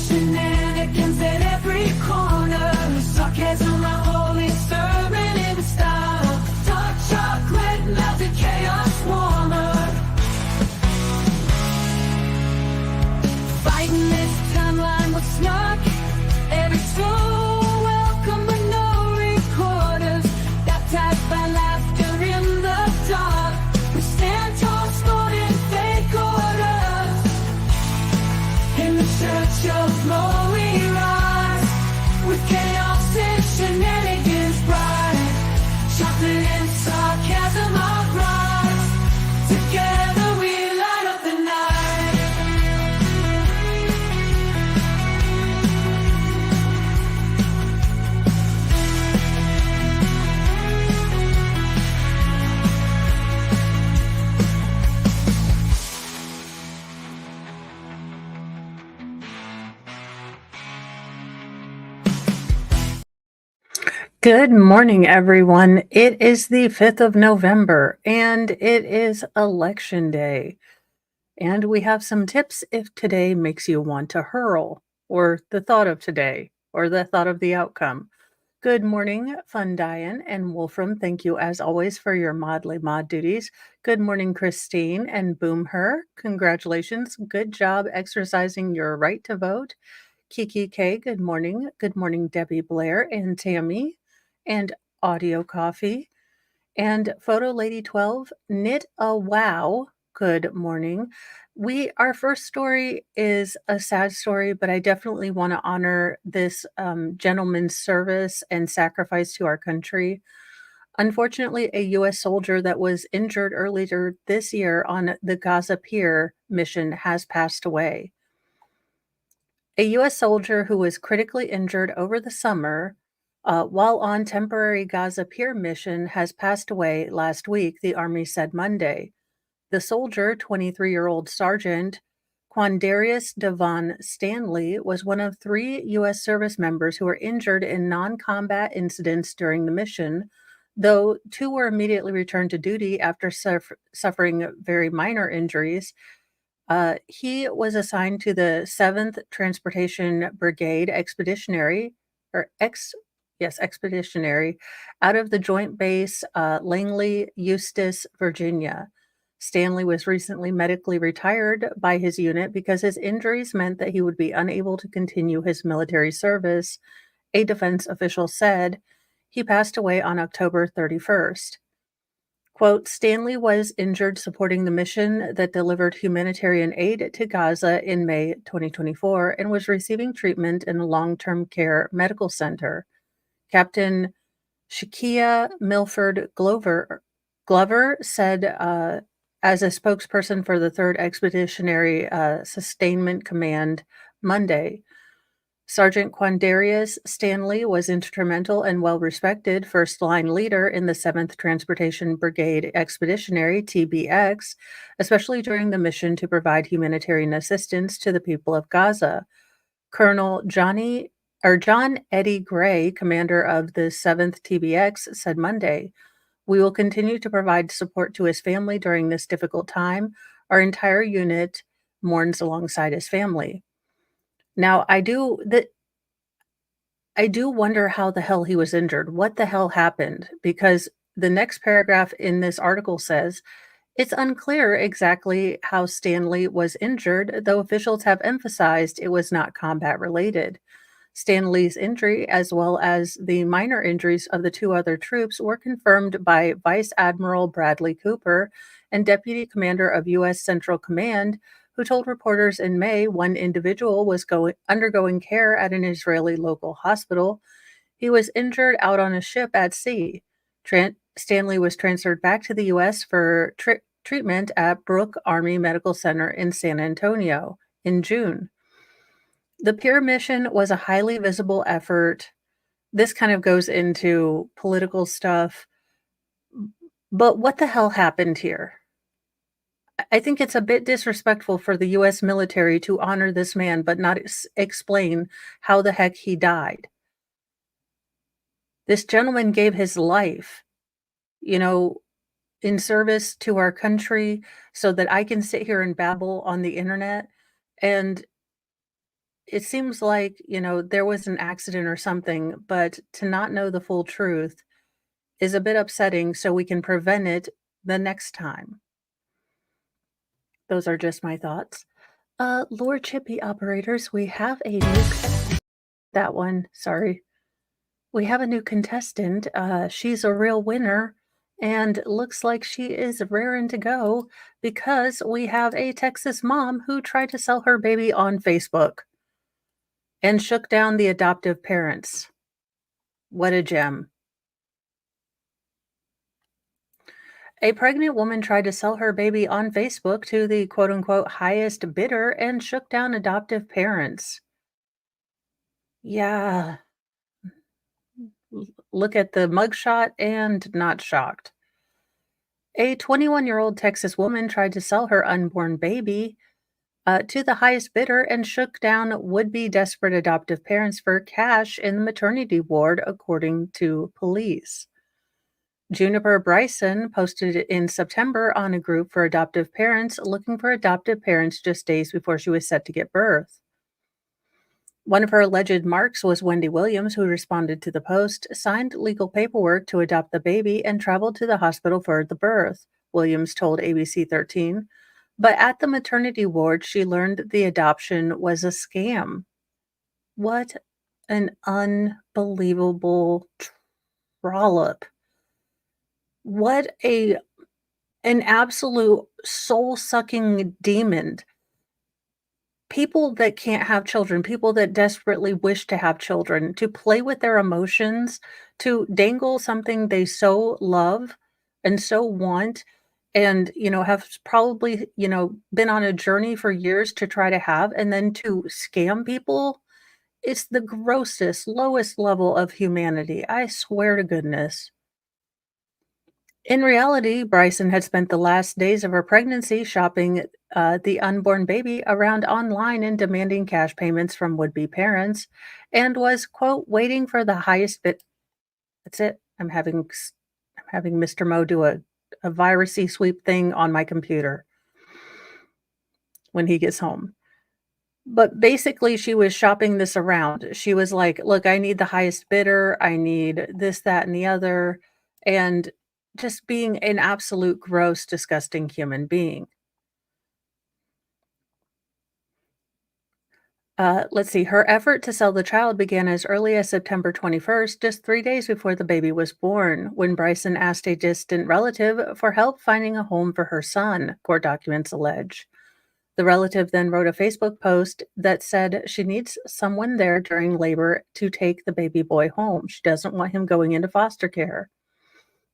shenanigans at every corner. Sarcasm, a holy sermon in style. Dark chocolate, melted chaos warmer. Fighting this timeline with snark. Every soul welcome, but no recorders. Baptized by laughter in the dark. We stand tall, scorning fake orders. In the church of glory rise, with chaos and shenanigans bright. Chocolate and sarcasm are rise. Together we light up the night. Good morning, everyone. It is the 5th of November, and it is Election Day. And we have some tips if today makes you want to hurl, or the thought of today, or the thought of the outcome. Good morning, Fundian and Wolfram. Thank you, as always, for your modly mod duties. Good morning, Christine and Boomher. Congratulations. Good job exercising your right to vote. Kiki K, good morning. Good morning, Debbie Blair and Tammy and Audio Coffee. And Photo Lady 12, Knit a Wow, good morning. Our first story is a sad story, but I definitely want to honor this gentleman's service and sacrifice to our country. Unfortunately, a U.S. soldier that was injured earlier this year on the Gaza Pier mission has passed away. A U.S. soldier who was critically injured over the summer while on temporary Gaza Pier mission has passed away last week, the Army said Monday. The soldier, 23-year-old Sergeant Quandarius Devon Stanley, was one of 3 U.S. service members who were injured in non-combat incidents during the mission, though 2 were immediately returned to duty after suffering very minor injuries. He was assigned to the 7th Transportation Brigade Expeditionary, out of the Joint Base Langley, Eustis, Virginia. Stanley was recently medically retired by his unit because his injuries meant that he would be unable to continue his military service, a defense official said. He passed away on October 31st. Quote, Stanley was injured supporting the mission that delivered humanitarian aid to Gaza in May 2024 and was receiving treatment in a long-term care medical center. Captain Shakia Milford Glover said as a spokesperson for the 3rd Expeditionary Sustainment Command Monday. Sergeant Quandarius Stanley was instrumental and well-respected first-line leader in the 7th Transportation Brigade Expeditionary, TBX, especially during the mission to provide humanitarian assistance to the people of Gaza. Colonel John Eddie Gray, commander of the 7th TBX, said Monday, "We will continue to provide support to his family during this difficult time. Our entire unit mourns alongside his family." Now, I do wonder how the hell he was injured. What the hell happened? Because the next paragraph in this article says, it's unclear exactly how Stanley was injured, though officials have emphasized it was not combat related. Stanley's injury, as well as the minor injuries of the 2 other troops, were confirmed by Vice Admiral Bradley Cooper and Deputy Commander of U.S. Central Command, who told reporters in May one individual was undergoing care at an Israeli local hospital. He was injured out on a ship at sea. Stanley was transferred back to the U.S. for treatment at Brooke Army Medical Center in San Antonio in June. The Pier mission was a highly visible effort. This kind of goes into political stuff. But what the hell happened here? I think it's a bit disrespectful for the U.S. military to honor this man, but not explain how the heck he died. This gentleman gave his life, in service to our country so that I can sit here and babble on the internet. And it seems like, there was an accident or something, but to not know the full truth is a bit upsetting so we can prevent it the next time. Those are just my thoughts. Lord Chippy operators, we have a that one, sorry. We have a new contestant. She's a real winner and looks like she is raring to go because we have a Texas mom who tried to sell her baby on Facebook and shook down the adoptive parents. What a gem. A pregnant woman tried to sell her baby on Facebook to the quote unquote highest bidder and shook down adoptive parents. Yeah, look at the mugshot and not shocked. A 21-year-old Texas woman tried to sell her unborn baby to the highest bidder and shook down would be desperate adoptive parents for cash in the maternity ward, according to police. Juniper Bryson posted it in September on a group for adoptive parents looking for adoptive parents just days before she was set to give birth. One of her alleged marks was Wendy Williams, who responded to the post, signed legal paperwork to adopt the baby, and traveled to the hospital for the birth, Williams told ABC 13. But at the maternity ward, she learned the adoption was a scam. What an unbelievable trollop. What an absolute soul-sucking demon. People that can't have children, people that desperately wish to have children, to play with their emotions, to dangle something they so love and so want, and, have probably, been on a journey for years to try to have, and then to scam people, it's the grossest, lowest level of humanity. I swear to goodness. In reality, Bryson had spent the last days of her pregnancy shopping the unborn baby around online and demanding cash payments from would-be parents, and was, quote, waiting for the highest bid. That's it. I'm having Mr. Mo do a virusy sweep thing on my computer when he gets home. But basically, she was shopping this around. She was like, "Look, I need the highest bidder. I need this, that, and the other." And just being an absolute gross, disgusting human being. Let's see. Her effort to sell the child began as early as September 21st, just 3 days before the baby was born, when Bryson asked a distant relative for help finding a home for her son, court documents allege. The relative then wrote a Facebook post that said she needs someone there during labor to take the baby boy home. She doesn't want him going into foster care.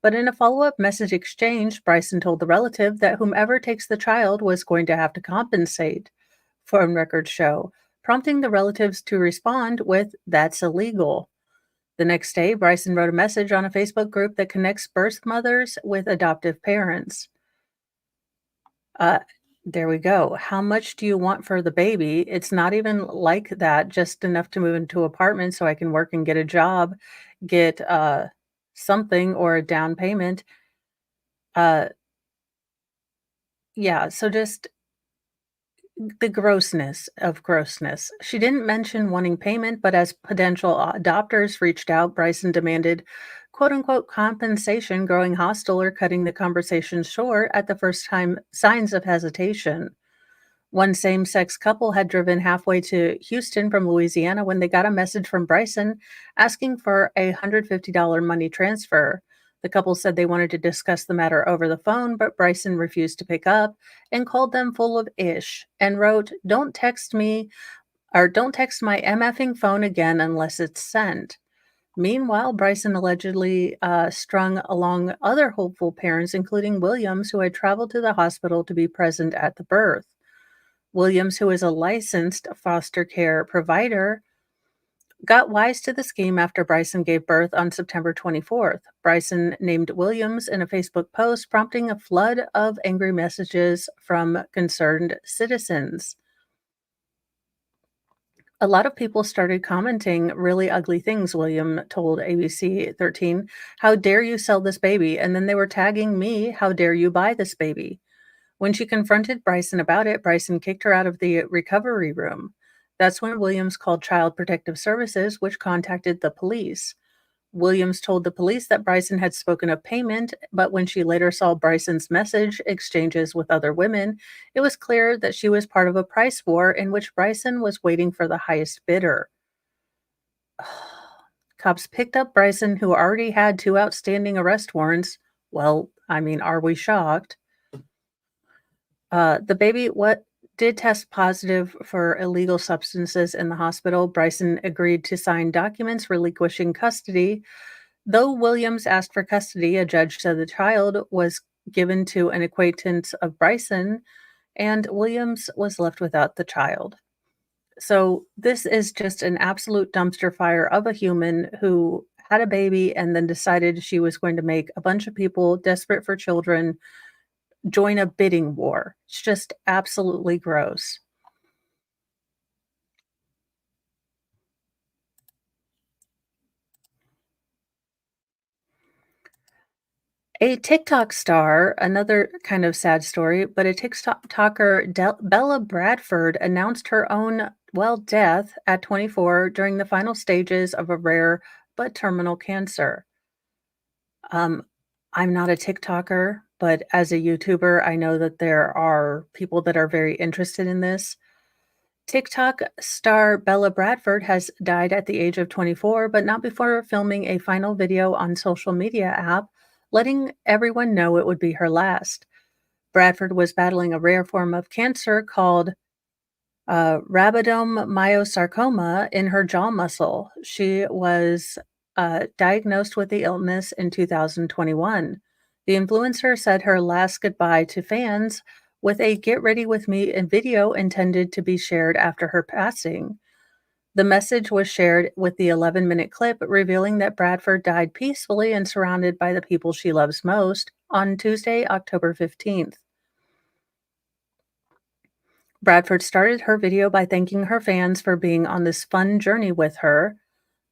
But in a follow up message exchange, Bryson told the relative that whomever takes the child was going to have to compensate, phone records show, prompting the relatives to respond with, "That's illegal." The next day, Bryson wrote a message on a Facebook group that connects birth mothers with adoptive parents. Uh, there we go. How much do you want for the baby? It's not even like that, just enough to move into an apartment so I can work and get a job, get something or a down payment. Uh, yeah, so just the grossness of grossness. She didn't mention wanting payment, but as potential adopters reached out, Bryson demanded quote unquote compensation, growing hostile or cutting the conversation short at the first time signs of hesitation. One same sex couple had driven halfway to Houston from Louisiana when they got a message from Bryson asking for a $150 money transfer. The couple said they wanted to discuss the matter over the phone, but Bryson refused to pick up and called them full of ish and wrote, "Don't text me or don't text my MFing phone again unless it's sent." Meanwhile, Bryson allegedly strung along other hopeful parents, including Williams, who had traveled to the hospital to be present at the birth. Williams, who is a licensed foster care provider, got wise to the scheme after Bryson gave birth on September 24th. Bryson named Williams in a Facebook post, prompting a flood of angry messages from concerned citizens. A lot of people started commenting really ugly things, William told ABC 13. "How dare you sell this baby?" And then they were tagging me, "How dare you buy this baby?" When she confronted Bryson about it, Bryson kicked her out of the recovery room. That's when Williams called Child Protective Services, which contacted the police. Williams told the police that Bryson had spoken of payment, but when she later saw Bryson's message exchanges with other women, it was clear that she was part of a price war in which Bryson was waiting for the highest bidder. Cops picked up Bryson, who already had two outstanding arrest warrants. Well, I mean, are we shocked? The baby what did test positive for illegal substances in the hospital. Bryson agreed to sign documents relinquishing custody. Though Williams asked for custody, a judge said the child was given to an acquaintance of Bryson, and Williams was left without the child. So this is just an absolute dumpster fire of a human who had a baby and then decided she was going to make a bunch of people desperate for children join a bidding war. It's just absolutely gross. A TikTok star, another kind of sad story, but a TikToker, Bella Bradford, announced her own, well, death at 24 during the final stages of a rare but terminal cancer. Um, I'm not a TikToker, but as a YouTuber, I know that there are people that are very interested in this. TikTok star Bella Bradford has died at the age of 24, but not before filming a final video on social media app, letting everyone know it would be her last. Bradford was battling a rare form of cancer called rhabdomyosarcoma in her jaw muscle. She was diagnosed with the illness in 2021. The influencer said her last goodbye to fans with a Get Ready With Me video intended to be shared after her passing. The message was shared with the 11-minute clip revealing that Bradford died peacefully and surrounded by the people she loves most on Tuesday, October 15th. Bradford started her video by thanking her fans for being on this fun journey with her.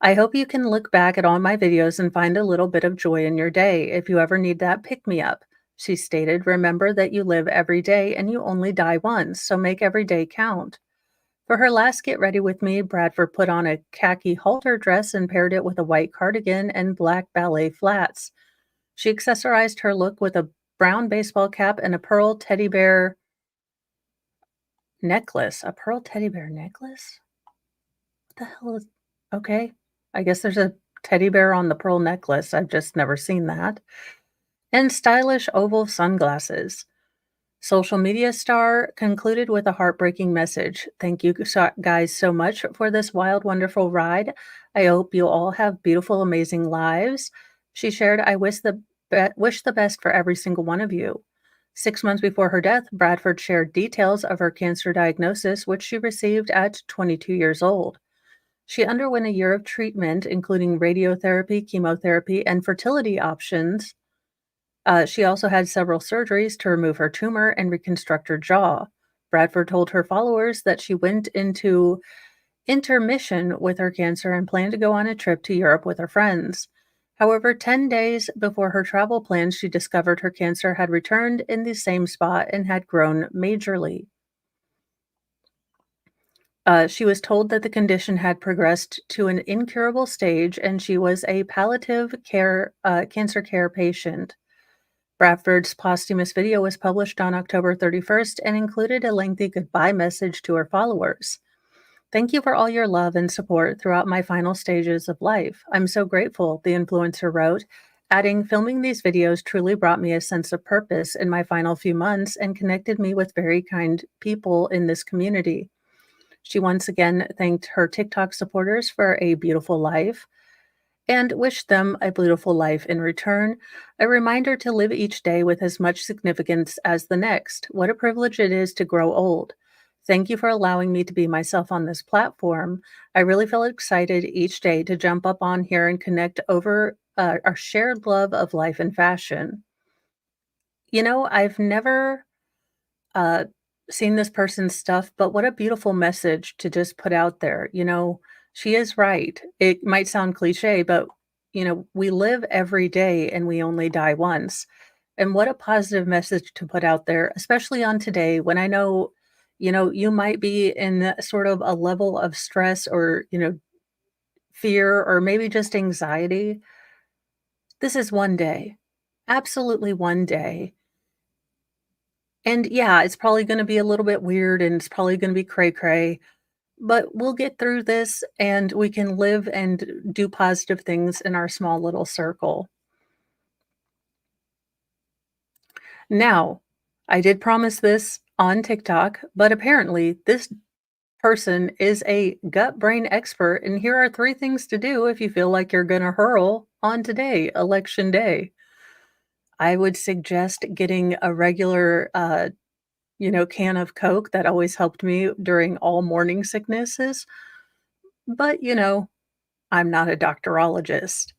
I hope you can look back at all my videos and find a little bit of joy in your day if you ever need that pick me up. She stated, remember that you live every day and you only die once, so make every day count. For her last Get Ready With Me, Bradford put on a khaki halter dress and paired it with a white cardigan and black ballet flats. She accessorized her look with a brown baseball cap and a pearl teddy bear necklace. A pearl teddy bear necklace? What the hell is okay? I guess there's a teddy bear on the pearl necklace. I've just never seen that. And stylish oval sunglasses. Social media star concluded with a heartbreaking message. Thank you guys so much for this wild, wonderful ride. I hope you all have beautiful, amazing lives. She shared, I wish the best for every single one of you. 6 months before her death, Bradford shared details of her cancer diagnosis, which she received at 22 years old. She underwent a year of treatment, including radiotherapy, chemotherapy, and fertility options. She also had several surgeries to remove her tumor and reconstruct her jaw. Bradford told her followers that she went into intermission with her cancer and planned to go on a trip to Europe with her friends. However, 10 days before her travel plans, she discovered her cancer had returned in the same spot and had grown majorly. She was told that the condition had progressed to an incurable stage and she was a palliative care cancer care patient. Bradford's posthumous video was published on October 31st and included a lengthy goodbye message to her followers. Thank you for all your love and support throughout my final stages of life. I'm so grateful, the influencer wrote, adding, filming these videos truly brought me a sense of purpose in my final few months and connected me with very kind people in this community. She once again thanked her TikTok supporters for a beautiful life and wished them a beautiful life in return. A reminder to live each day with as much significance as the next. What a privilege it is to grow old. Thank you for allowing me to be myself on this platform. I really feel excited each day to jump up on here and connect over our shared love of life and fashion. You know, I've never uh, seen this person's stuff, but what a beautiful message to just put out there. You know, she is right. It might sound cliche, but we live every day and we only die once. And what a positive message to put out there, especially on today when I know, You might be in sort of a level of stress or, fear or maybe just anxiety. This is one day, absolutely one day. And yeah, it's probably going to be a little bit weird and it's probably going to be cray cray, but we'll get through this and we can live and do positive things in our small little circle. Now, I did promise this on TikTok, but apparently this person is a gut brain expert. And here are three things to do if you feel like you're going to hurl on today, election day. I would suggest getting a regular, can of Coke. That always helped me during all morning sicknesses. But, I'm not a doctorologist.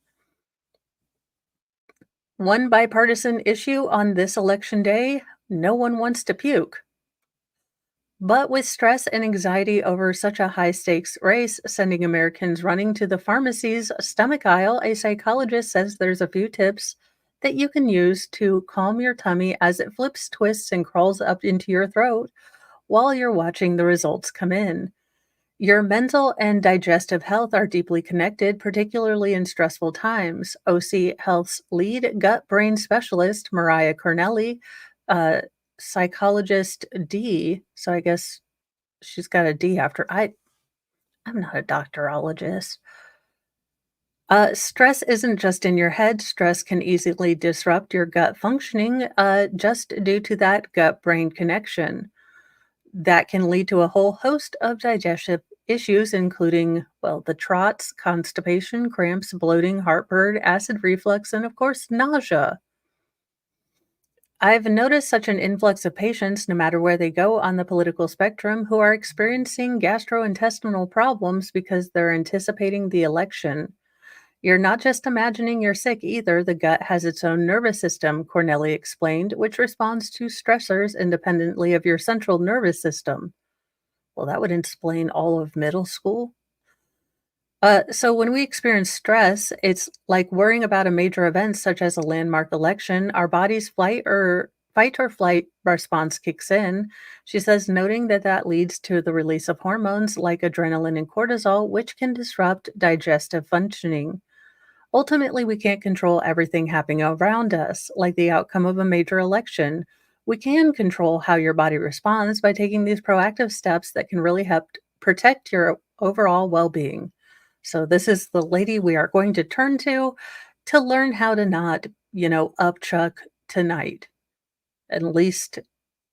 One bipartisan issue on this election day: no one wants to puke. But with stress and anxiety over such a high stakes race sending Americans running to the pharmacy's stomach aisle, a psychologist says there's a few tips that you can use to calm your tummy as it flips, twists, and crawls up into your throat while you're watching the results come in. Your mental and digestive health are deeply connected, particularly in stressful times. OC Health's lead gut brain specialist, Mariah Cornelli, uh, psychologist D, so I guess she's got a D after I'm not a doctorologist. Stress isn't just in your head. Stress can easily disrupt your gut functioning just due to that gut brain connection. That can lead to a whole host of digestive issues, including, well, the trots, constipation, cramps, bloating, heartburn, acid reflux, and of course, nausea. I've noticed such an influx of patients, no matter where they go on the political spectrum, who are experiencing gastrointestinal problems because they're anticipating the election. You're not just imagining you're sick either. The gut has its own nervous system, Cornelli explained, which responds to stressors independently of your central nervous system. Well, that would explain all of middle school. So when we experience stress, it's like worrying about a major event such as a landmark election. Our body's fight or flight response kicks in. She says, noting that that leads to the release of hormones like adrenaline and cortisol, which can disrupt digestive functioning. Ultimately, we can't control everything happening around us, like the outcome of a major election. We can control how your body responds by taking these proactive steps that can really help protect your overall well being. So, this is the lady we are going to turn to learn how to not, upchuck tonight, at least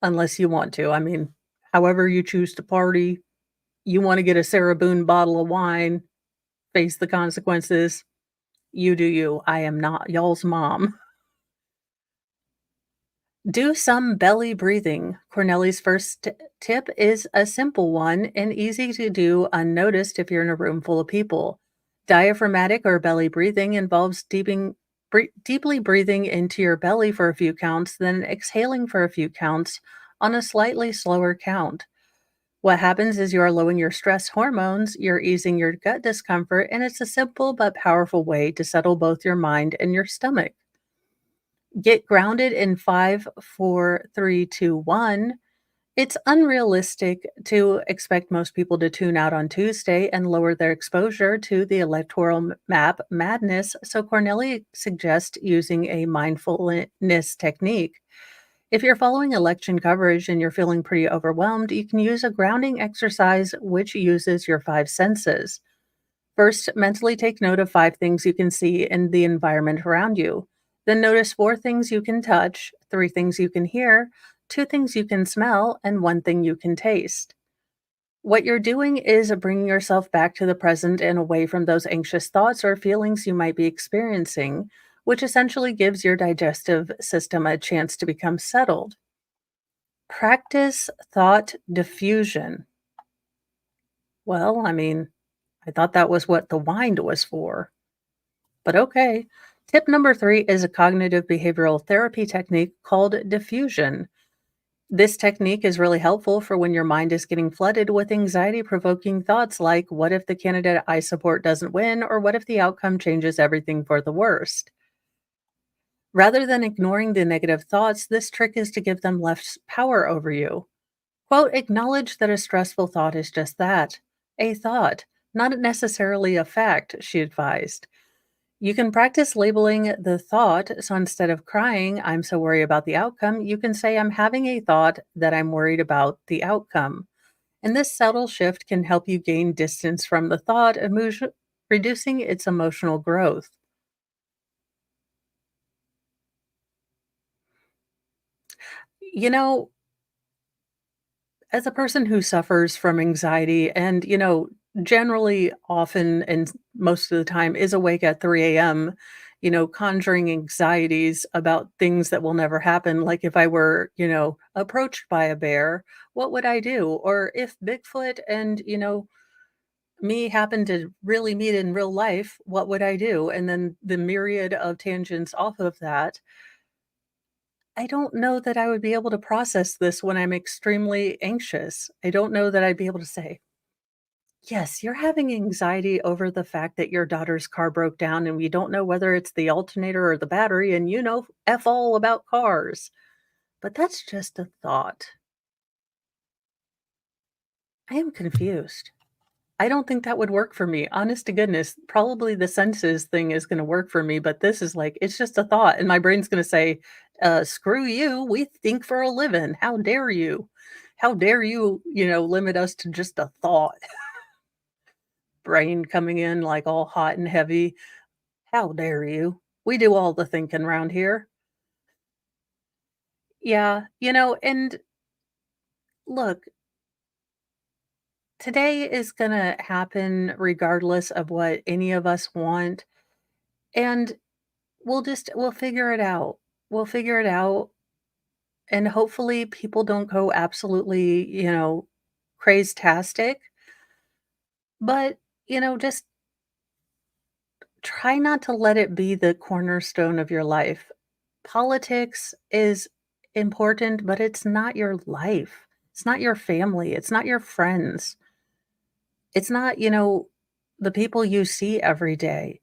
unless you want to. I mean, however you choose to party, you want to get a Sarah Boone bottle of wine, face the consequences. You do you. I am not y'all's mom. Do some belly breathing. Corneli's first tip is a simple one and easy to do unnoticed if you're in a room full of people. Diaphragmatic or belly breathing involves deeply breathing into your belly for a few counts, then exhaling for a few counts on a slightly slower count. What happens is you are lowering your stress hormones, you're easing your gut discomfort, and it's a simple but powerful way to settle both your mind and your stomach. Get grounded in 5, 4, 3, 2, 1. It's unrealistic to expect most people to tune out on Tuesday and lower their exposure to the electoral map madness, so Cornelli suggests using a mindfulness technique. If you're following election coverage and you're feeling pretty overwhelmed, you can use a grounding exercise which uses your five senses. First, mentally take note of five things you can see in the environment around you. Then notice four things you can touch, three things you can hear, two things you can smell, and one thing you can taste. What you're doing is bringing yourself back to the present and away from those anxious thoughts or feelings you might be experiencing, which essentially gives your digestive system a chance to become settled. Practice thought diffusion. Well, I mean, I thought that was what the wind was for, but okay. Tip number three is a cognitive behavioral therapy technique called diffusion. This technique is really helpful for when your mind is getting flooded with anxiety provoking thoughts like, what if the candidate I support doesn't win? Or what if the outcome changes everything for the worst? Rather than ignoring the negative thoughts, this trick is to give them less power over you. Quote, acknowledge that a stressful thought is just that, a thought, not necessarily a fact, she advised. You can practice labeling the thought. So instead of crying, I'm so worried about the outcome, you can say, I'm having a thought that I'm worried about the outcome. And this subtle shift can help you gain distance from the thought, reducing its emotional growth. You know, as a person who suffers from anxiety and, generally often and most of the time is awake at 3 a.m., conjuring anxieties about things that will never happen. Like if I were, approached by a bear, what would I do? Or if Bigfoot and, me happened to really meet in real life, what would I do? And then the myriad of tangents off of that. I don't know that I would be able to process this when I'm extremely anxious. I don't know that I'd be able to say, "Yes, you're having anxiety over the fact that your daughter's car broke down and we don't know whether it's the alternator or the battery, and you know F all about cars." But that's just a thought. I am confused. I don't think that would work for me. Honest to goodness, probably the senses thing is gonna work for me, but this is like, it's just a thought, and my brain's gonna say, screw you, we think for a living. How dare you? How dare you, limit us to just a thought?" Brain coming in like all hot and heavy. "How dare you? We do all the thinking around here." Yeah, and look, today is gonna happen regardless of what any of us want, and we'll figure it out. We'll figure it out, and hopefully people don't go absolutely, craze-tastic, but, just try not to let it be the cornerstone of your life. Politics is important, but it's not your life. It's not your family, it's not your friends. It's not, the people you see every day.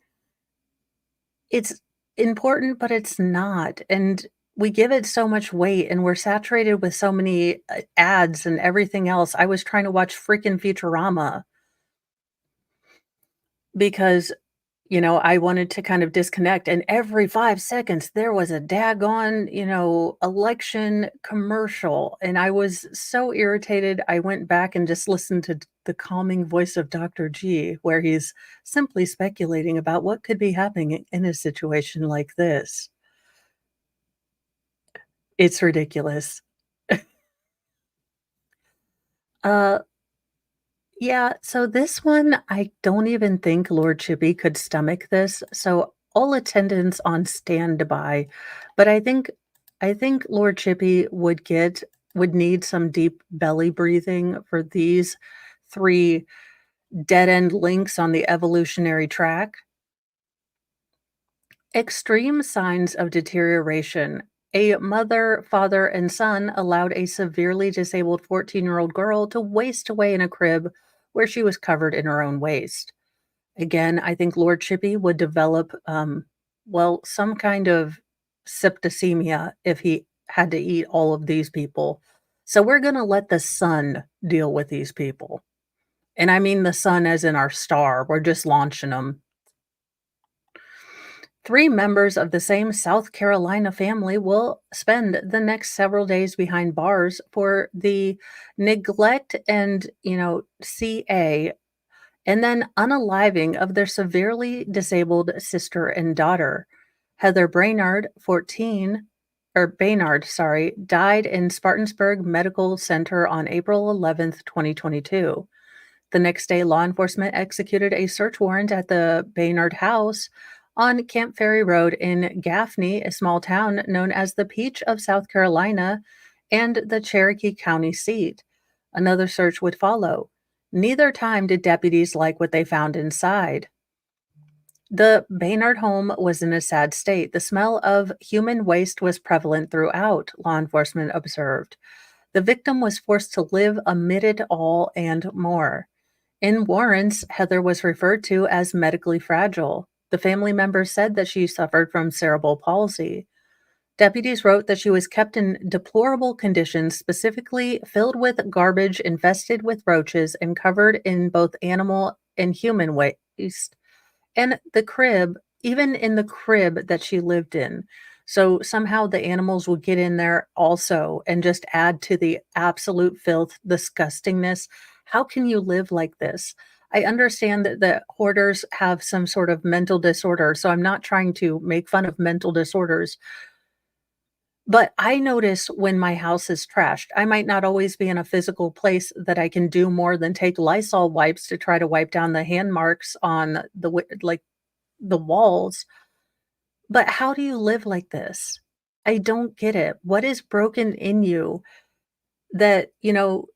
It's important, but it's not, and we give it so much weight, and we're saturated with so many, ads and everything else. I was trying to watch freaking Futurama because, I wanted to kind of disconnect, and every 5 seconds, there was a daggone, election commercial, and I was so irritated, I went back and just listened to the calming voice of Dr. G, where he's simply speculating about what could be happening in a situation like this. It's ridiculous. Uh, yeah, so this one, I don't even think Lord Chippy could stomach this, so all attendance on standby, but I think Lord Chippy would need some deep belly breathing for these 3 dead-end links on the evolutionary track. Extreme signs of deterioration. A mother, father, and son allowed a severely disabled 14-year-old girl to waste away in a crib where she was covered in her own waste. Again, I think Lord Chippy would develop, some kind of septicemia if he had to eat all of these people. So we're going to let the sun deal with these people. And I mean the sun as in our star. We're just launching them. 3 members of the same South Carolina family will spend the next several days behind bars for the neglect and, CA, and then unaliving of their severely disabled sister and daughter. Heather Brainard, 14, or Baynard, sorry, died in Spartansburg Medical Center on April 11th, 2022. The next day, law enforcement executed a search warrant at the Baynard house on Camp Ferry Road in Gaffney, a small town known as the Peach of South Carolina and the Cherokee County seat. Another search would follow. Neither time did deputies like what they found inside. The Baynard home was in a sad state. The smell of human waste was prevalent throughout, law enforcement observed. The victim was forced to live amid it all and more. In warrants, Heather was referred to as medically fragile. The family members said that she suffered from cerebral palsy. Deputies wrote that she was kept in deplorable conditions, specifically filled with garbage infested with roaches and covered in both animal and human waste. And the crib, even in the crib that she lived in. So somehow the animals would get in there also and just add to the absolute filth, disgustingness. How can you live like this? I understand that the hoarders have some sort of mental disorder, so I'm not trying to make fun of mental disorders, but I notice when my house is trashed. I might not always be in a physical place that I can do more than take Lysol wipes to try to wipe down the hand marks on like the walls. But how do you live like this? I don't get it. What is broken in you that,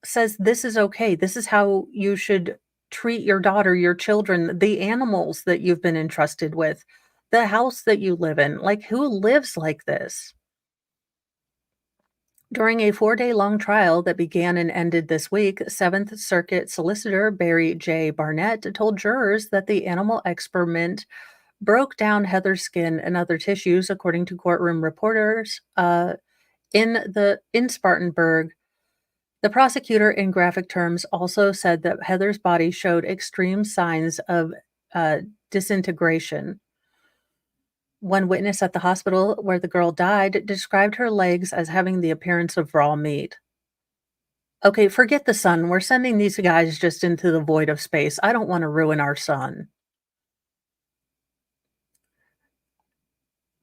says this is okay? This is how you should treat your daughter, your children, the animals that you've been entrusted with, the house that you live in. Like, who lives like this? During a 4-day long trial that began and ended this week, Seventh Circuit Solicitor Barry J. Barnett told jurors that the animal excrement broke down Heather's skin and other tissues, according to courtroom reporters in Spartanburg. The prosecutor, in graphic terms, also said that Heather's body showed extreme signs of disintegration. One witness at the hospital where the girl died described her legs as having the appearance of raw meat. Okay, forget the sun. We're sending these guys just into the void of space. I don't want to ruin our sun.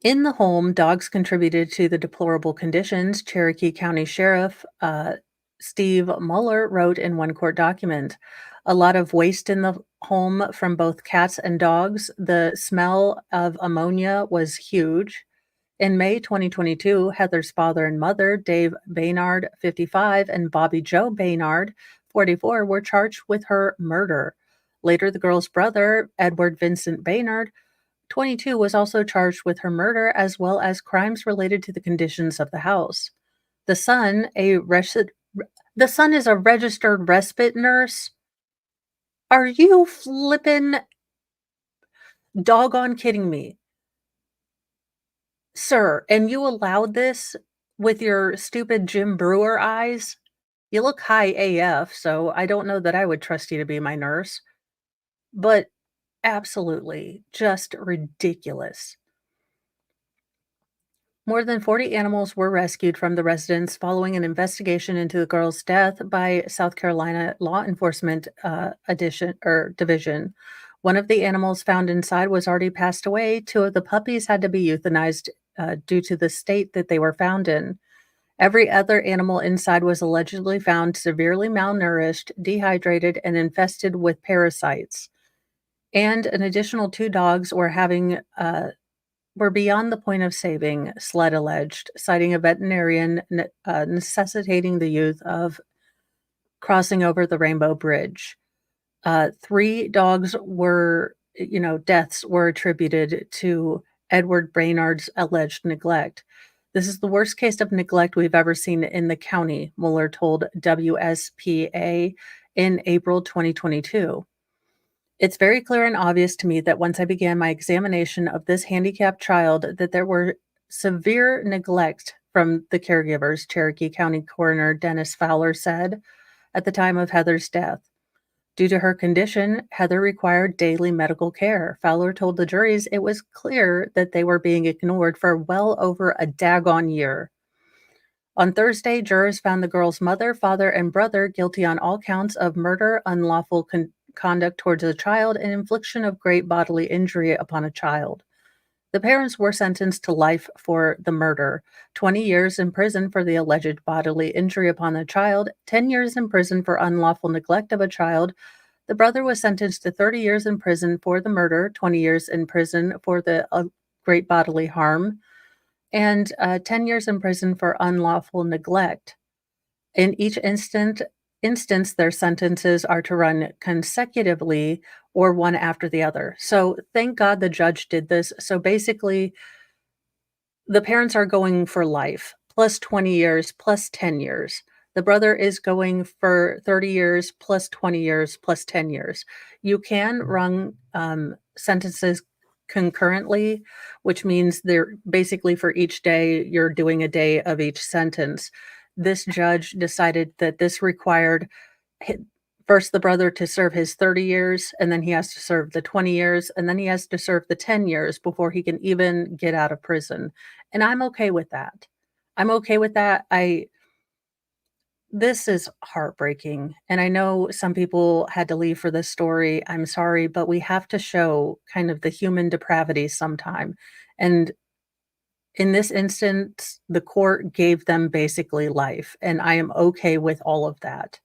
In the home, dogs contributed to the deplorable conditions, Cherokee County Sheriff Steve Muller wrote in one court document. A lot of waste in the home from both cats and dogs. The smell of ammonia was huge. In May 2022, Heather's father and mother, Dave Baynard, 55, and Bobby Joe Baynard, 44, were charged with her murder. Later, the girl's brother, Edward Vincent Baynard, 22, was also charged with her murder as well as crimes related to the conditions of the house. The son, the son is a registered respite nurse. Are you flippin' doggone kidding me? Sir, and you allowed this with your stupid Jim Brewer eyes? You look high AF, so I don't know that I would trust you to be my nurse, but absolutely just ridiculous. More than 40 animals were rescued from the residence following an investigation into the girl's death by South Carolina Law Enforcement Division. One of the animals found inside was already passed away. Two of the puppies had to be euthanized due to the state that they were found in. Every other animal inside was allegedly found severely malnourished, dehydrated, and infested with parasites. And an additional 2 dogs were beyond the point of saving, SLED alleged, citing a veterinarian necessitating the youth of crossing over the Rainbow Bridge. 3 dogs deaths were attributed to Edward Brainard's alleged neglect. This is the worst case of neglect we've ever seen in the county, Mueller told WSPA in April 2022. It's very clear and obvious to me that once I began my examination of this handicapped child, that there were severe neglect from the caregivers, Cherokee County Coroner Dennis Fowler said at the time of Heather's death. Due to her condition, Heather required daily medical care. Fowler told the juries it was clear that they were being ignored for well over a daggone year. On Thursday, jurors found the girl's mother, father, and brother guilty on all counts of murder, unlawful conduct towards a child, and infliction of great bodily injury upon a child. The parents were sentenced to life for the murder, 20 years in prison for the alleged bodily injury upon the child, 10 years in prison for unlawful neglect of a child. The brother was sentenced to 30 years in prison for the murder, 20 years in prison for the great bodily harm, and 10 years in prison for unlawful neglect. In each instance, their sentences are to run consecutively or one after the other. So thank God the judge did this. So basically, the parents are going for life, plus 20 years, plus 10 years. The brother is going for 30 years, plus 20 years, plus 10 years. You can run sentences concurrently, which means they're basically for each day, you're doing a day of each sentence. This judge decided that this required hi first the brother to serve his 30 years, and then he has to serve the 20 years, and then he has to serve the 10 years before he can even get out of prison, and I'm okay with that. I'm okay with that. I This is heartbreaking, and I know some people had to leave for this story. I'm sorry, but we have to show kind of the human depravity sometime, and in this instance, the court gave them basically life, and I am okay with all of that.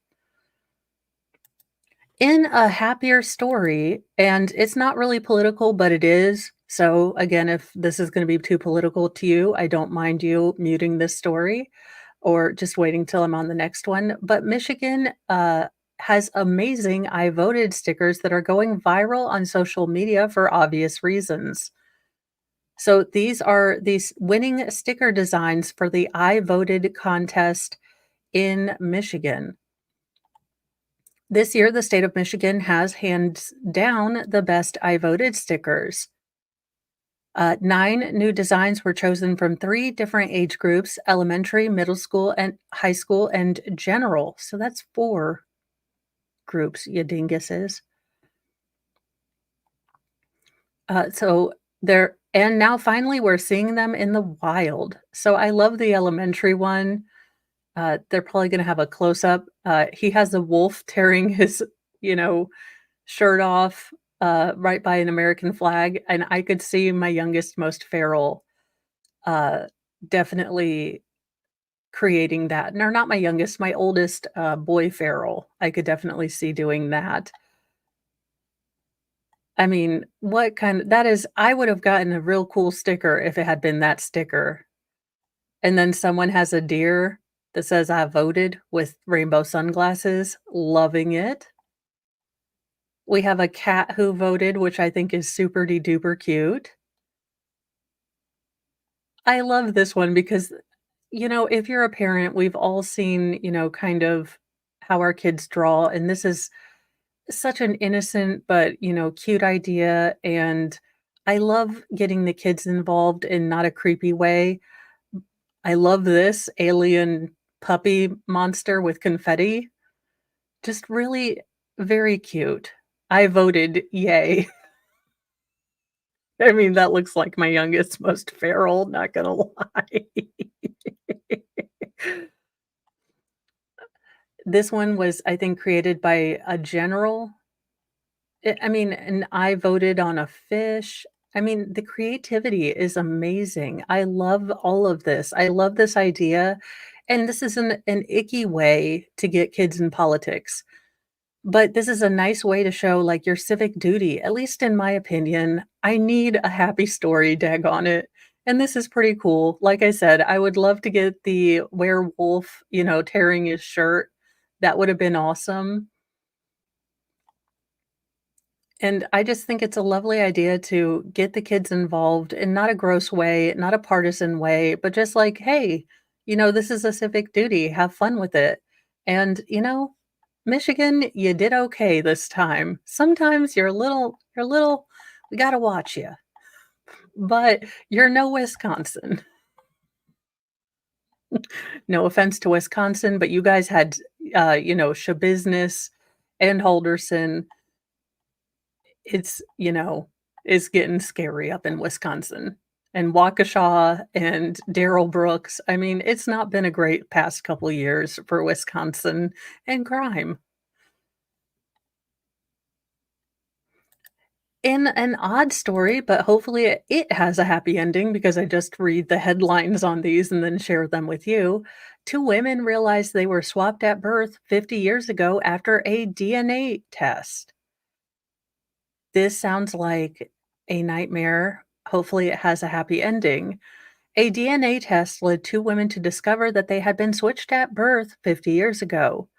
In a happier story, and it's not really political, but it is. So, again, if this is gonna be too political to you, I don't mind you muting this story or just waiting till I'm on the next one. But Michigan, has amazing "I voted" stickers that are going viral on social media for obvious reasons. So, these are these winning sticker designs for the "I voted" contest in Michigan. This year, the state of Michigan has hands down the best "I voted" stickers. 9 new designs were chosen from 3 different age groups: elementary, middle school, and high school, and general. So that's 4 groups, you dinguses. So they're and now finally we're seeing them in the wild. So I love the elementary one. They're probably gonna have a close up. He has a wolf tearing his, you know, shirt off, right by an American flag, and I could see my youngest, most feral, uh, definitely creating that. No, not my youngest, my oldest, boy feral. I could definitely see doing that. I mean, what kind that is I would have gotten a real cool sticker if it had been that sticker. And then someone has a deer that says, "I voted," with rainbow sunglasses, loving it. We have a cat who voted, which I think is super-de duper cute. I love this one because, if you're a parent, we've all seen, kind of how our kids draw, and this is such an innocent but, cute idea, and I love getting the kids involved in not a creepy way. I love this alien puppy monster with confetti. Just really very cute. I voted yay. I mean, that looks like my youngest, most feral, not gonna lie. This one was, I think, created by a general. I mean, and I voted on a fish. I mean, the creativity is amazing. I love all of this. I love this idea, and this is an icky way to get kids in politics. But this is a nice way to show, like, your civic duty, at least in my opinion. I need a happy story, daggone it, and this is pretty cool. Like I said, I would love to get the werewolf, tearing his shirt. That would have been awesome, and I just think it's a lovely idea to get the kids involved in not a gross way, not a partisan way, but just like, "Hey, this is a civic duty, have fun with it." And, Michigan, you did okay this time. Sometimes you're a little we gotta watch you, but you're no Wisconsin. No offense to Wisconsin, but you guys had, Shabusiness and Halderson. It's getting scary up in Wisconsin, and Waukesha and Darrell Brooks. I mean, it's not been a great past couple years for Wisconsin and crime. In an odd story, but hopefully it has a happy ending because I just read the headlines on these and then share them with you. 2 women realized they were swapped at birth 50 years ago after a DNA test. This sounds like a nightmare. Hopefully, it has a happy ending. A DNA test led 2 women to discover that they had been switched at birth 50 years ago.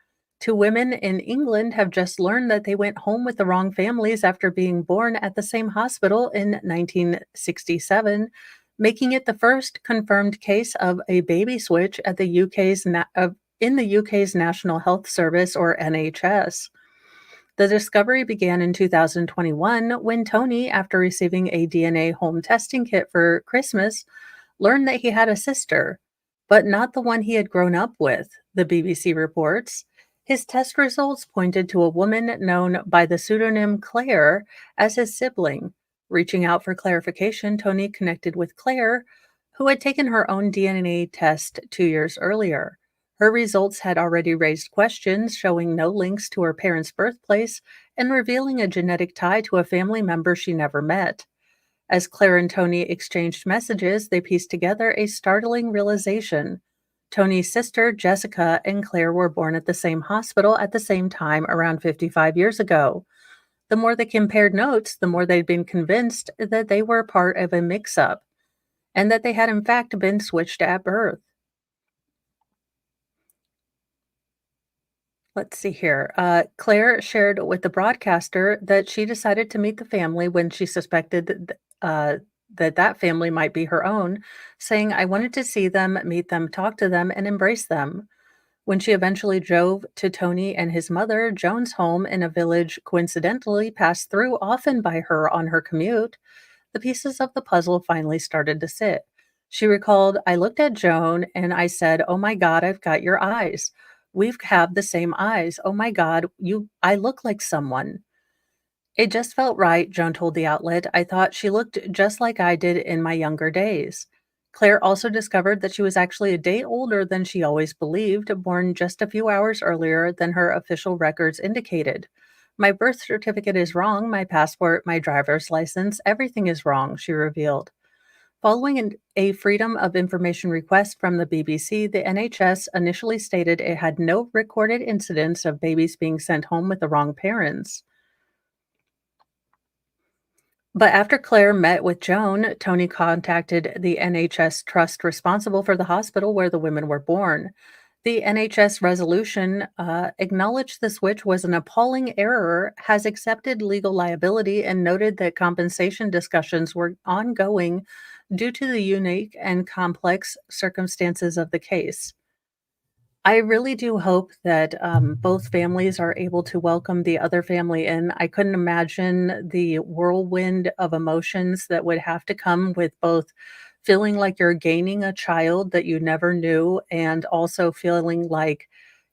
2 women in England have just learned that they went home with the wrong families after being born at the same hospital in 1967, making it the first confirmed case of a baby switch at in the UK's National Health Service, or NHS. The discovery began in 2021 when Tony, after receiving a DNA home testing kit for Christmas, learned that he had a sister, but not the one he had grown up with, the BBC reports. His test results pointed to a woman known by the pseudonym Claire as his sibling. Reaching out for clarification, Tony connected with Claire, who had taken her own DNA test 2 years earlier. Her results had already raised questions, showing no links to her parents' birthplace and revealing a genetic tie to a family member she never met. As Claire and Tony exchanged messages, they pieced together a startling realization. Tony's sister, Jessica, and Claire were born at the same hospital at the same time around 55 years ago. The more they compared notes, the more they'd been convinced that they were part of a mix up and that they had, in fact, been switched at birth. Let's see here. Claire shared with the broadcaster that she decided to meet the family when she suspected that family might be her own, saying, I wanted to see them, meet them, talk to them, and embrace them. When she eventually drove to Tony and his mother, Joan's home in a village coincidentally passed through often by her on her commute, the pieces of the puzzle finally started to sit. She recalled, I looked at Joan and I said, oh my God, I've got your eyes. We have the same eyes. Oh my God, I look like someone. It just felt right, Joan told the outlet. I thought she looked just like I did in my younger days. Claire also discovered that she was actually a day older than she always believed, born just a few hours earlier than her official records indicated. My birth certificate is wrong, my passport, my driver's license, everything is wrong, she revealed. Following a Freedom of Information request from the BBC, the NHS initially stated it had no recorded incidents of babies being sent home with the wrong parents. But after Claire met with Joan, Tony contacted the NHS trust responsible for the hospital where the women were born. The NHS resolution acknowledged the switch was an appalling error, has accepted legal liability, and noted that compensation discussions were ongoing due to the unique and complex circumstances of the case. I really do hope that both families are able to welcome the other family in. I couldn't imagine the whirlwind of emotions that would have to come with both feeling like you're gaining a child that you never knew and also feeling like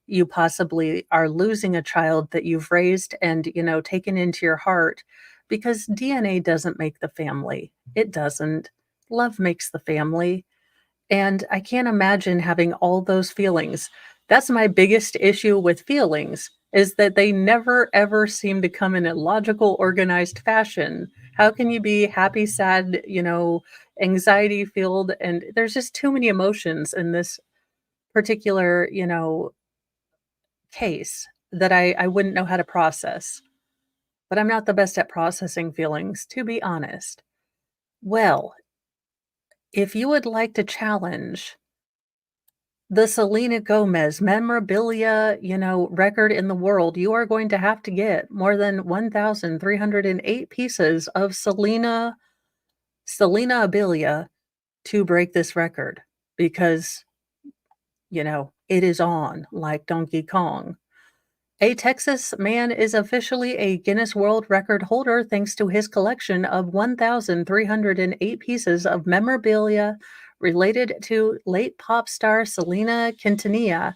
you possibly are losing a child that you've raised and, taken into your heart because DNA doesn't make the family. It doesn't. Love makes the family. And I can't imagine having all those feelings. That's my biggest issue with feelings is that they never ever seem to come in a logical, organized fashion. How can you be happy, sad, anxiety filled? And there's just too many emotions in this particular, case that I wouldn't know how to process. But I'm not the best at processing feelings, to be honest. Well, if you would like to challenge the Selena Gomez memorabilia, record in the world, you are going to have to get more than 1,308 pieces of Selena-abilia to break this record because, it is on like Donkey Kong. A Texas man is officially a Guinness World Record holder thanks to his collection of 1,308 pieces of memorabilia related to late pop star Selena Quintanilla.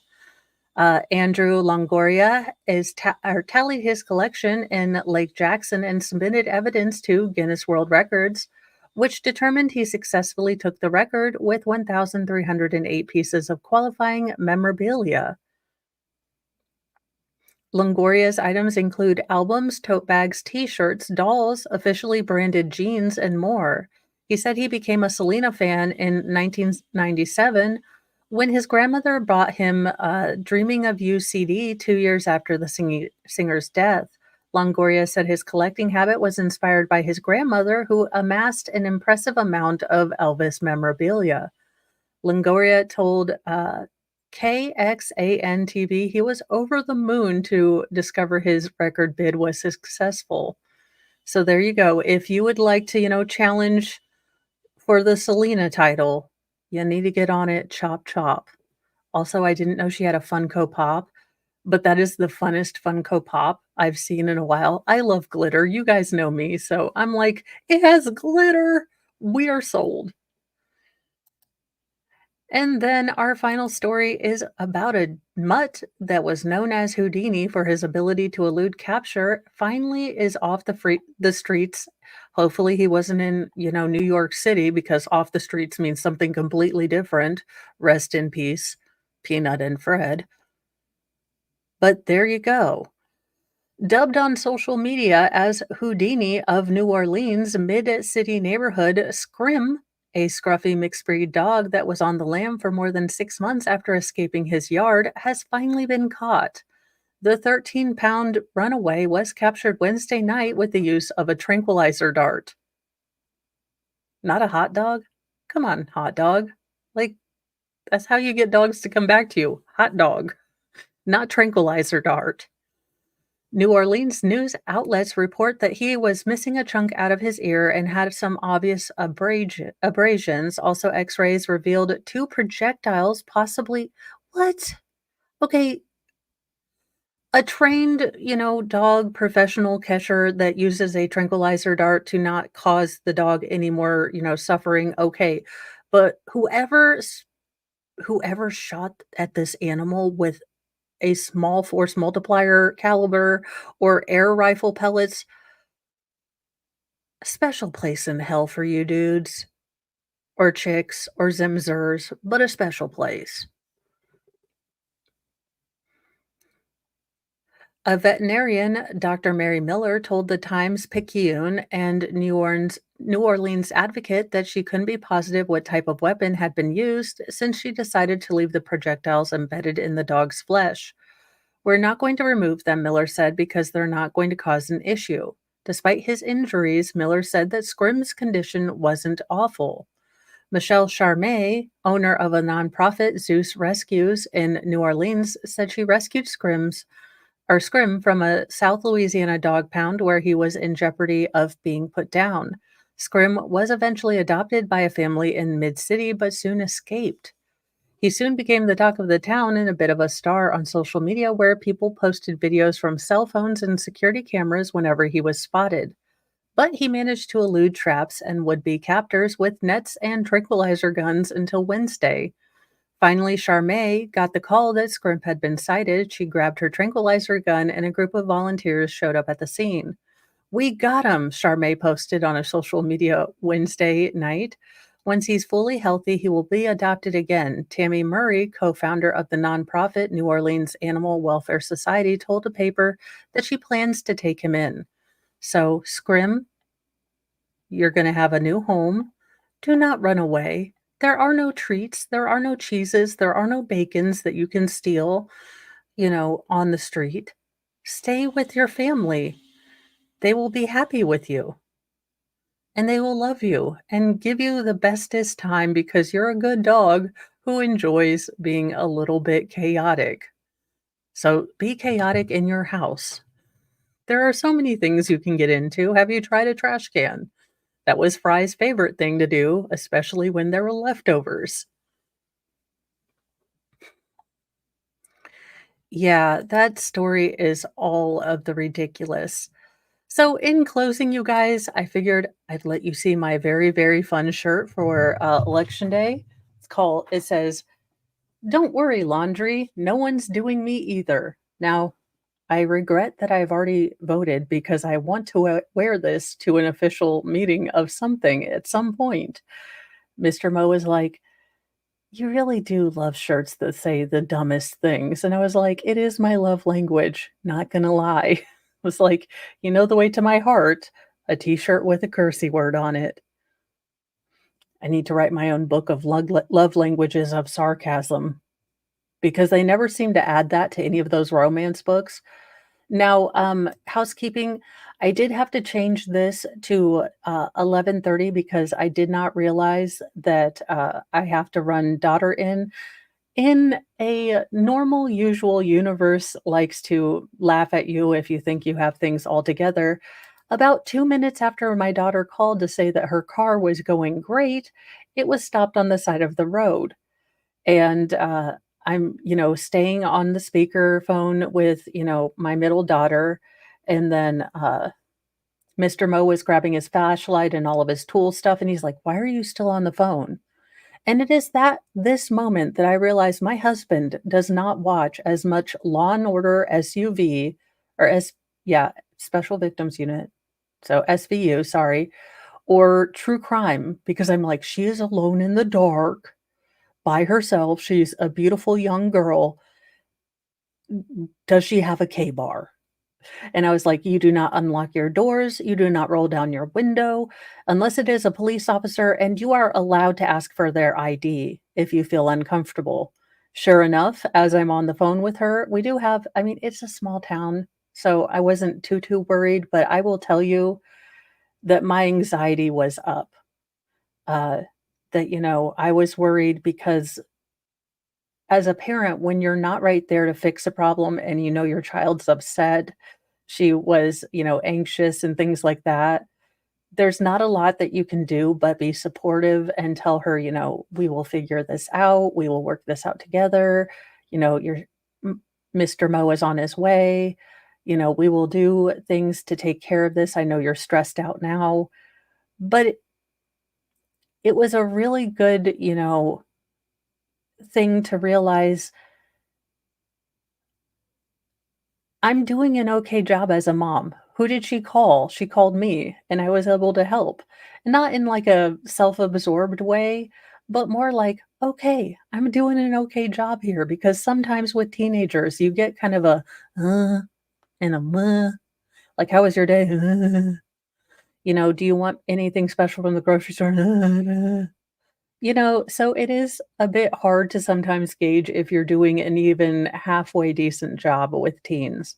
Andrew Longoria tallied his collection in Lake Jackson and submitted evidence to Guinness World Records, which determined he successfully took the record with 1,308 pieces of qualifying memorabilia. Longoria's items include albums, tote bags, t-shirts, dolls, officially branded jeans, and more. He said he became a Selena fan in 1997 when his grandmother bought him Dreaming of You CD 2 years after the singer's death. Longoria said his collecting habit was inspired by his grandmother, who amassed an impressive amount of Elvis memorabilia. Longoria told KXAN TV he was over the moon to discover his record bid was successful. So there you go. If you would like to, challenge for the Selena title, you need to get on it chop chop. Also, I didn't know she had a Funko Pop, but that is the funnest Funko Pop I've seen in a while. I love glitter, you guys know me, so I'm like, "It has glitter! We are sold." And then our final story is about a mutt that was known as Houdini for his ability to elude capture, finally is off the streets. Hopefully he wasn't in, New York City because off the streets means something completely different. Rest in peace, Peanut and Fred. But there you go. Dubbed on social media as Houdini of New Orleans' mid-city neighborhood, Scrim, a scruffy mixed breed dog that was on the lam for more than 6 months after escaping his yard, has finally been caught. The 13-pound runaway was captured Wednesday night with the use of a tranquilizer dart. Not a hot dog? Come on, hot dog. Like, that's how you get dogs to come back to you. Hot dog, not tranquilizer dart. New Orleans news outlets report that he was missing a chunk out of his ear and had some obvious abrasions. Also, x rays revealed two projectiles, possibly. What? Okay, a trained, dog professional catcher that uses a tranquilizer dart to not cause the dog any more, suffering. Okay. But whoever shot at this animal with a small force multiplier caliber or air rifle pellets, special place in hell for you dudes or chicks or zimzers, but a special place. A veterinarian, Dr. Mary Miller, told the Times-Picayune and New Orleans Advocate that she couldn't be positive what type of weapon had been used since she decided to leave the projectiles embedded in the dog's flesh. "We're not going to remove them," Miller said, "because they're not going to cause an issue." Despite his injuries, Miller said that Scrim's condition wasn't awful. Michelle Charmé, owner of a nonprofit, Zeus Rescues in New Orleans, said she rescued Scrim from a South Louisiana dog pound where he was in jeopardy of being put down. Scrim was eventually adopted by a family in Mid-City but soon escaped. He soon became the talk of the town and a bit of a star on social media where people posted videos from cell phones and security cameras whenever he was spotted. But he managed to elude traps and would-be captors with nets and tranquilizer guns until Wednesday. Finally, Charmé got the call that Scrimp had been sighted. She grabbed her tranquilizer gun and a group of volunteers showed up at the scene. "We got him," Charmé posted on a social media Wednesday night. "Once he's fully healthy, he will be adopted again." Tammy Murray, co-founder of the nonprofit New Orleans Animal Welfare Society, told the paper that she plans to take him in. So, Scrim, you're going to have a new home. Do not run away. There are no treats, there are no cheeses, there are no bacons that you can steal, on the street. Stay with your family. They will be happy with you and they will love you and give you the bestest time because you're a good dog who enjoys being a little bit chaotic. So be chaotic in your house. There are so many things you can get into. Have you tried a trash can? That was Fry's favorite thing to do, especially when there were leftovers. Yeah, that story is all of the ridiculous. So, in closing, you guys, I figured I'd let you see my very, very fun shirt for Election Day. It says, "Don't worry, laundry. No one's doing me either." Now, I regret that I've already voted because I want to wear this to an official meeting of something at some point. Mr. Mo is like, "You really do love shirts that say the dumbest things." And I was like, "It is my love language, not gonna lie." I was like, "You know the way to my heart, a t-shirt with a cursey word on it." I need to write my own book of love languages of sarcasm because they never seem to add that to any of those romance books. Now, housekeeping, I did have to change this to 11:30 because I did not realize that I have to run daughter in a normal, usual universe likes to laugh at you if you think you have things all together. About 2 minutes after my daughter called to say that her car was going great, it was stopped on the side of the road. And I'm, staying on the speaker phone with, my middle daughter, and then, Mr. Mo was grabbing his flashlight and all of his tool stuff, and he's like, "Why are you still on the phone?" And it is that this moment that I realize my husband does not watch as much Law& and Order SUV or S yeah, Special Victims Unit, so SVU, sorry, or true crime, because I'm like, "She is alone in the dark by herself. She's a beautiful young girl. Does she have a K-bar?" And I was like, "You do not unlock your doors, you do not roll down your window unless it is a police officer, and you are allowed to ask for their ID if you feel uncomfortable." Sure enough, as I'm on the phone with her, we do have I mean, it's a small town, so I wasn't too worried, but I will tell you that my anxiety was up. Uh, that, I was worried because as a parent, when you're not right there to fix a problem and you know your child's upset, she was, anxious and things like that. There's not a lot that you can do but be supportive and tell her, "We will figure this out. We will work this out together. Your Mr. Mo is on his way. We will do things to take care of this. I know you're stressed out now." But it was a really good, thing to realize I'm doing an okay job as a mom. Who did she call? She called me, and I was able to help. Not in like a self-absorbed way, but more like, "Okay, I'm doing an okay job here," because sometimes with teenagers, you get kind of a, "Uh," and a, "Meh," like, "How was your day?" "Do you want anything special from the grocery store?" So it is a bit hard to sometimes gauge if you're doing an even halfway decent job with teens.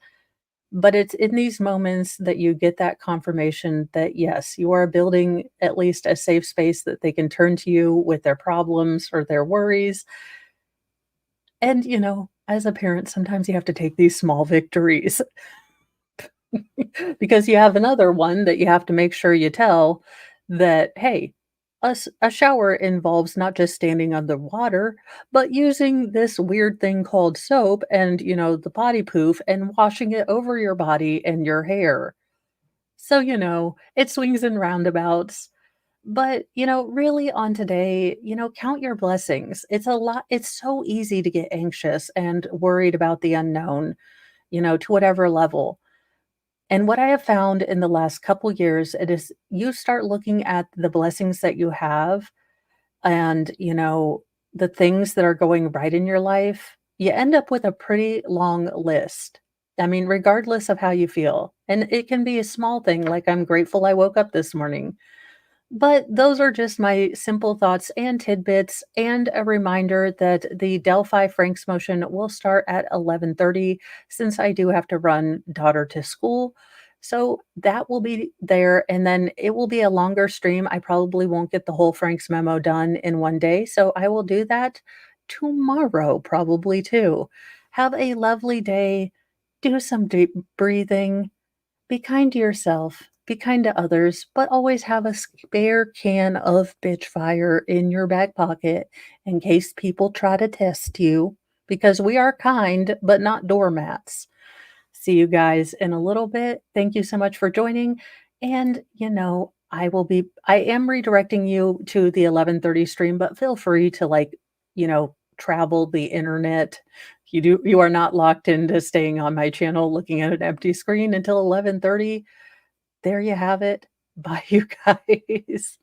But it's in these moments that you get that confirmation that, yes, you are building at least a safe space that they can turn to you with their problems or their worries. And, as a parent, sometimes you have to take these small victories because you have another one that you have to make sure you tell that, hey, a shower involves not just standing under water, but using this weird thing called soap and, the body poof and washing it over your body and your hair. So, it swings and roundabouts. But, really on today, count your blessings. It's so easy to get anxious and worried about the unknown, to whatever level. And what I have found in the last couple years, it is you start looking at the blessings that you have and, the things that are going right in your life, you end up with a pretty long list. I mean, regardless of how you feel. And it can be a small thing, like I'm grateful I woke up this morning. But those are just my simple thoughts and tidbits, and a reminder that the Delphi Franks motion will start at 11:30 since I do have to run daughter to school. So that will be there, and then it will be a longer stream. I probably won't get the whole Franks memo done in one day, so I will do that tomorrow, probably too. Have a lovely day. Do some deep breathing, be kind to yourself, be kind to others, but always have a spare can of bitch fire in your back pocket in case people try to test you, because we are kind, but not doormats. See you guys in a little bit. Thank you so much for joining. And, I am redirecting you to the 11:30 stream, but feel free to travel the internet. You are not locked into staying on my channel looking at an empty screen until 11:30. There you have it. Bye, you guys.